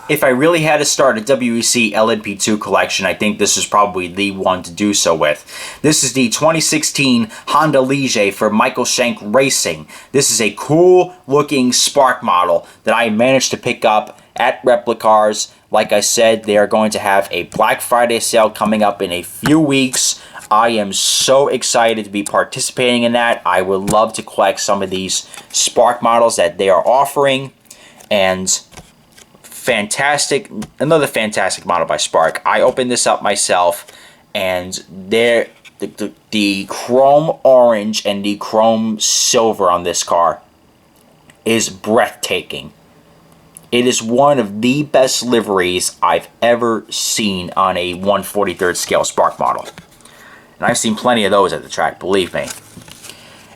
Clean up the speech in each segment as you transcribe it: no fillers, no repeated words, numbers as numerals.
If I really had to start a WEC LMP2 collection, I think this is probably the one to do so with. This is the 2016 Honda Ligier for Michael Shank Racing. This is a cool looking Spark model that I managed to pick up at Replicarz. Like I said, they are going to have a Black Friday sale coming up in a few weeks. I am so excited to be participating in that. I would love to collect some of these Spark models that they are offering. And another fantastic model by Spark. I opened this up myself, and the chrome orange and the chrome silver on this car is breathtaking. It is one of the best liveries I've ever seen on a 1/43rd scale Spark model. And I've seen plenty of those at the track, believe me.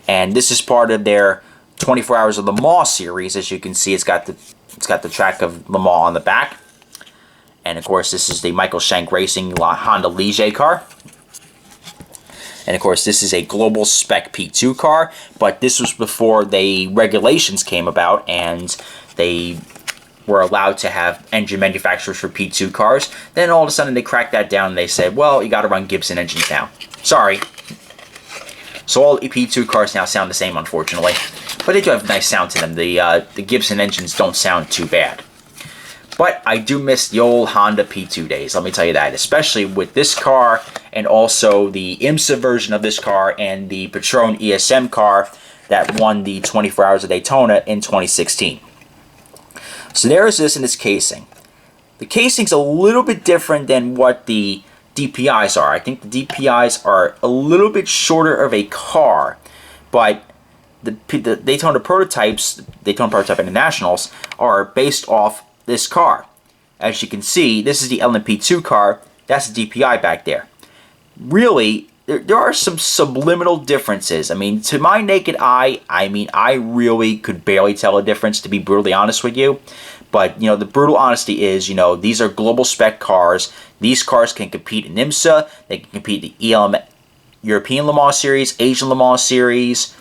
And this is part of their 24 Hours of Le Mans series. As you can see, it's got the track of Le Mans on the back. And of course, this is the Michael Shank Racing Honda Ligier car. And of course, this is a global spec P2 car, but this was before the regulations came about and they were allowed to have engine manufacturers for P2 cars. Then all of a sudden they cracked that down and they said, well, you got to run Gibson engines now. Sorry. So all P2 cars now sound the same, unfortunately. But they do have nice sound to them. The Gibson engines don't sound too bad. But I do miss the old Honda P2 days, let me tell you that. Especially with this car and also the IMSA version of this car and the Patron ESM car that won the 24 Hours of Daytona in 2016. So there is this in its casing. The casing's a little bit different than what the DPIs are. I think the DPIs are a little bit shorter of a car, but the Daytona prototypes, Daytona Prototype Internationals, are based off this car. As you can see, this is the LMP2 car. That's the DPI back there. Really, there are some subliminal differences. I mean, to my naked eye, I really could barely tell a difference, to be brutally honest with you. But, you know, the brutal honesty is, you know, these are global spec cars. These cars can compete in IMSA. They can compete in the ELM, European Le Mans Series, Asian Le Mans Series.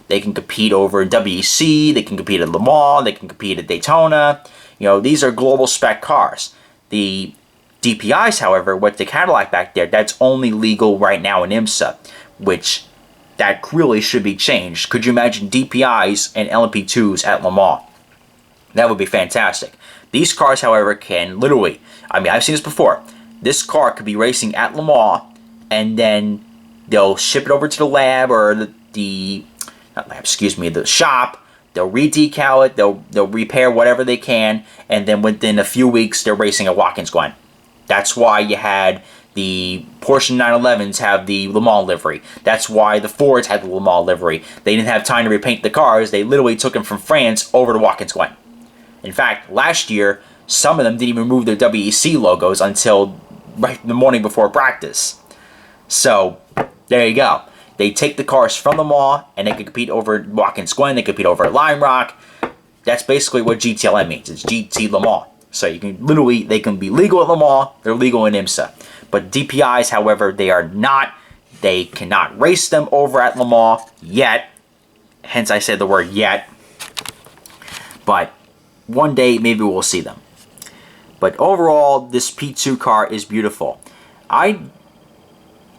They can compete over in WEC. They can compete at Le Mans. They can compete at Daytona. You know, these are global spec cars. The DPIs, however, with the Cadillac back there, that's only legal right now in IMSA, which that really should be changed. Could you imagine DPIs and LMP2s at Le Mans? That would be fantastic. These cars, however, can literally, I've seen this before. This car could be racing at Le Mans, and then they'll ship it over to the lab or the shop. They'll re-decal it, they'll repair whatever they can, and then within a few weeks, they're racing at Watkins Glen. That's why you had the Porsche 911s have the Le Mans livery. That's why the Fords had the Le Mans livery. They didn't have time to repaint the cars. They literally took them from France over to Watkins Glen. In fact, last year, some of them didn't even remove their WEC logos until right the morning before practice. So, there you go. They take the cars from Le Mans, and they can compete over at Watkins Glen. They compete over at Lime Rock. That's basically what GTLM means. It's GT Le Mans. So you can literally, they can be legal at Le Mans. They're legal in IMSA. But DPIs, however, they are not. They cannot race them over at Le Mans yet. Hence, I said the word yet. But one day, maybe we'll see them. But overall, this P2 car is beautiful. I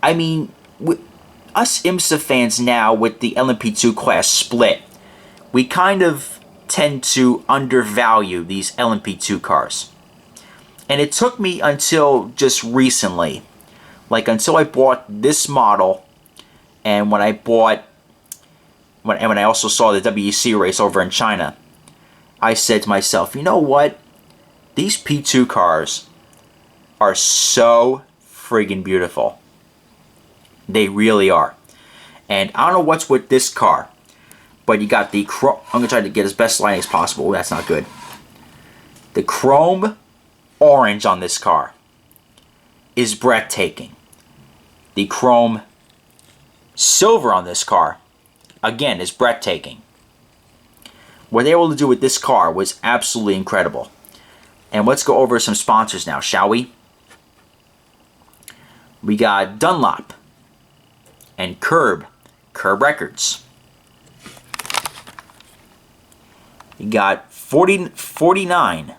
mean, us IMSA fans now, with the LMP2 class split, we kind of tend to undervalue these LMP2 cars. And it took me until just recently, like until I bought this model, and when I also saw the WEC race over in China, I said to myself, you know what? These P2 cars are so friggin' beautiful. They really are. And I don't know what's with this car, but you got the chrome. I'm going to try to get as best lighting as possible. That's not good. The chrome orange on this car is breathtaking. The chrome silver on this car, again, is breathtaking. What they were able to do with this car was absolutely incredible. And let's go over some sponsors now, shall we? We got Dunlop and Curb Records. You got 49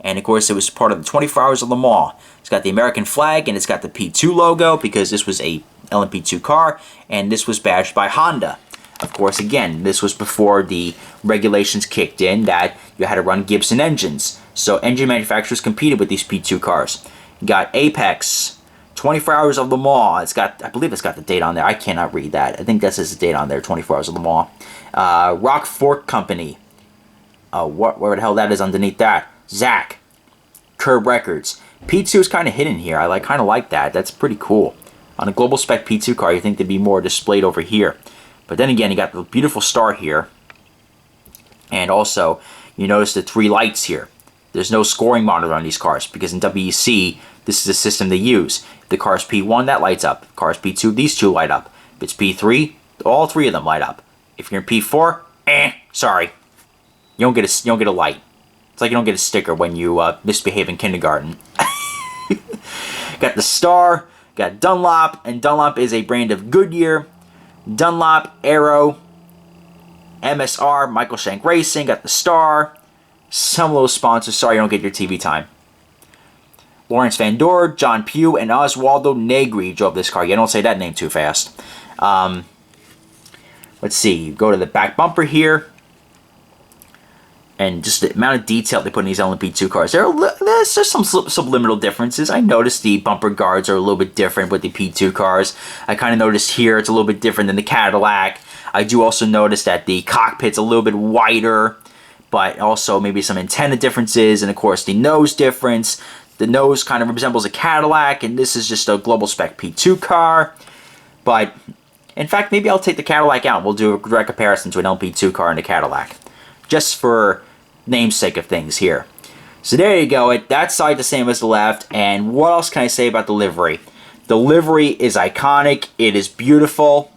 And of course, it was part of the 24 Hours of Le Mans. It's got the American flag, and it's got the P2 logo, because this was a LMP2 car, and this was badged by Honda. Of course, again, this was before the regulations kicked in that you had to run Gibson engines. So engine manufacturers competed with these P2 cars. You got Apex, 24 Hours of Le Mans. It's got, I believe it's got the date on there. I cannot read that. I think that says the date on there, 24 Hours of Le Mans. Rock Fork Company. Where the hell that is underneath that? Zach. Curb Records. P2 is kind of hidden here. I kind of like that. That's pretty cool. On a global spec P2 car, you think they'd be more displayed over here. But then again, you got the beautiful star here. And also, you notice the 3 lights here. There's no scoring monitor on these cars, because in WEC, this is the system they use. If the car's P1, that lights up. If car's P2, these 2 light up. If it's P3, all 3 of them light up. If you're in P4, sorry. You don't get a light. It's like you don't get a sticker when you misbehave in kindergarten. Got the star, got Dunlop, and Dunlop is a brand of Goodyear. Dunlop, Aero, MSR, Michael Shank Racing, got the star. Some little sponsors, sorry you don't get your TV time. Lawrence Van Door, John Pugh, and Oswaldo Negri drove this car. You don't say that name too fast. Let's see, you go to the back bumper here. And just the amount of detail they put in these LMP2 cars. There's some subliminal differences. I noticed the bumper guards are a little bit different with the P2 cars. I kind of noticed here it's a little bit different than the Cadillac. I do also notice that the cockpit's a little bit wider, but also maybe some antenna differences, and of course the nose difference. The nose kind of resembles a Cadillac, and this is just a global spec P2 car. But in fact, maybe I'll take the Cadillac out. We'll do a direct comparison to an LMP2 car and a Cadillac, just for namesake of things here. So there you go. That side the same as the left. And what else can I say about the livery? The livery is iconic. It is beautiful.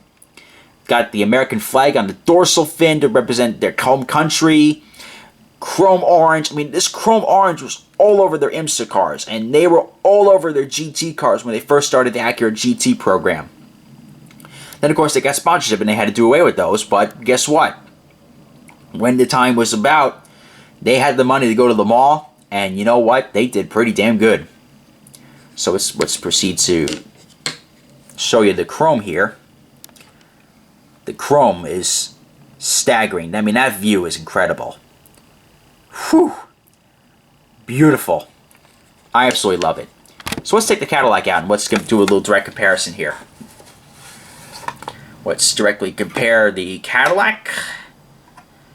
Got the American flag on the dorsal fin to represent their home country. Chrome orange. I mean, this chrome orange was all over their IMSA cars, and they were all over their GT cars when they first started the Acura GT program. Then, of course, they got sponsorship, and they had to do away with those. But guess what? When the time was about, they had the money to go to Le Mans, and you know what? They did pretty damn good. So let's proceed to show you the chrome here. The chrome is staggering. I mean, that view is incredible. Whew. Beautiful. I absolutely love it. So let's take the Cadillac out, and let's do a little direct comparison here. Let's directly compare the Cadillac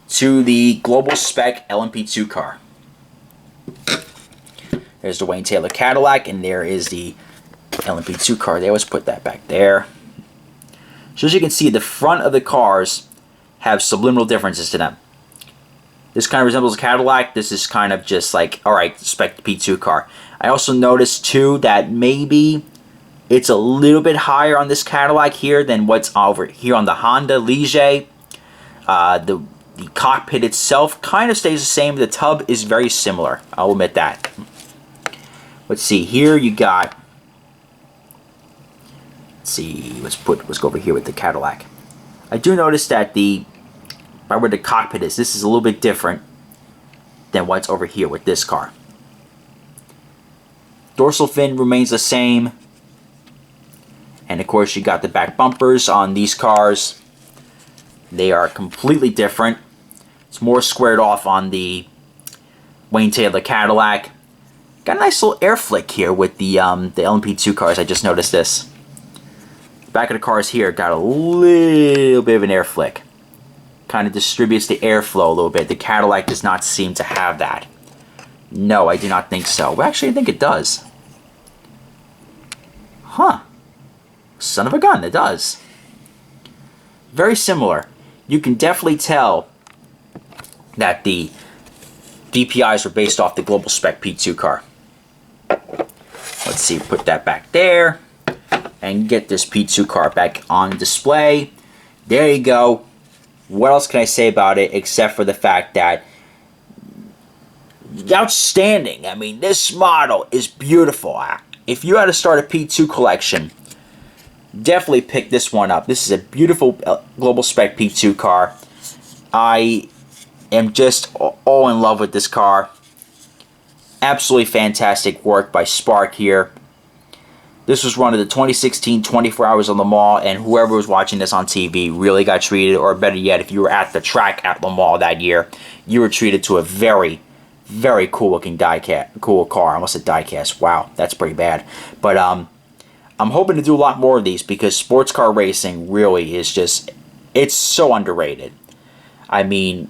to the global spec LMP2 car. There's the Wayne Taylor Cadillac, and there is the LMP2 car there. Let's put that back there. So as you can see, the front of the cars have subliminal differences to them. This kind of resembles a Cadillac. This is kind of just like, alright, spec P2 car. I also noticed too that maybe it's a little bit higher on this Cadillac here than what's over here on the Honda Ligier. The cockpit itself kind of stays the same. The tub is very similar. I'll admit that. Let's see. Here you got. Let's see. Let's go over here with the Cadillac. I do notice that by where the cockpit is, this is a little bit different than what's over here with this car. Dorsal fin remains the same. And of course, you got the back bumpers on these cars. They are completely different. It's more squared off on the Wayne Taylor Cadillac. Got a nice little air flick here with the LMP2 cars. I just noticed this. The back of the cars here got a little bit of an air flick. Kind of distributes the airflow a little bit. The Cadillac does not seem to have that. No, I do not think so. Well, actually, I think it does. Huh. Son of a gun, it does. Very similar. You can definitely tell that the DPIs were based off the global spec P2 car. Let's see, put that back there and get this P2 car back on display. There you go. What else can I say about it except for the fact that outstanding. I mean, this model is beautiful. If you had to start a P2 collection, definitely pick this one up. This is a beautiful global spec P2 car. I am just all in love with this car. Absolutely fantastic work by Spark here. This was one of the 2016 24 Hours on Le Mans, and whoever was watching this on TV really got treated, or better yet, if you were at the track at Le Mans that year, you were treated to a very, very cool looking cool car. I almost said diecast. Wow, that's pretty bad. But I'm hoping to do a lot more of these because sports car racing really is just, it's so underrated. I mean,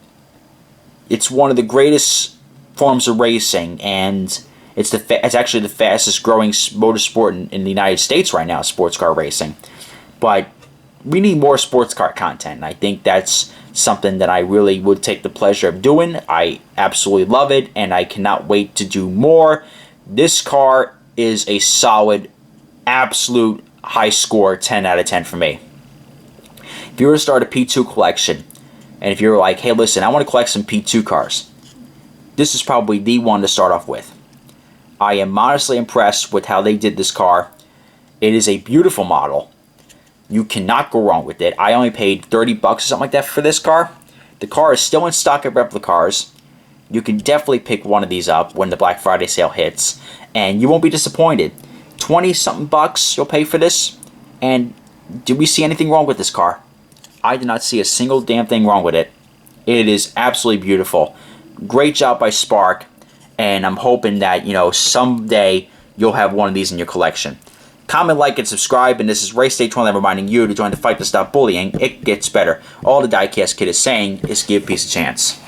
it's one of the greatest forms of racing, and it's actually the fastest growing motorsport in the United States right now, sports car racing. But we need more sports car content, and I think that's something that I really would take the pleasure of doing. I absolutely love it, and I cannot wait to do more. This car is a solid, absolute high score, 10 out of 10 for me. If you were to start a P2 collection, and if you're like, hey, listen, I want to collect some P2 cars, this is probably the one to start off with. I am honestly impressed with how they did this car. It is a beautiful model. You cannot go wrong with it. I only paid 30 bucks or something like that for this car. The car is still in stock at Replicarz. You can definitely pick one of these up when the Black Friday sale hits, and you won't be disappointed. 20-something bucks you'll pay for this, and did we see anything wrong with this car? I did not see a single damn thing wrong with it. It is absolutely beautiful. Great job by Spark, and I'm hoping that, you know, someday you'll have one of these in your collection. Comment, like, and subscribe, and this is Race Day 29 reminding you to join the fight to stop bullying. It gets better. All the Diecast Kid is saying is give peace a chance.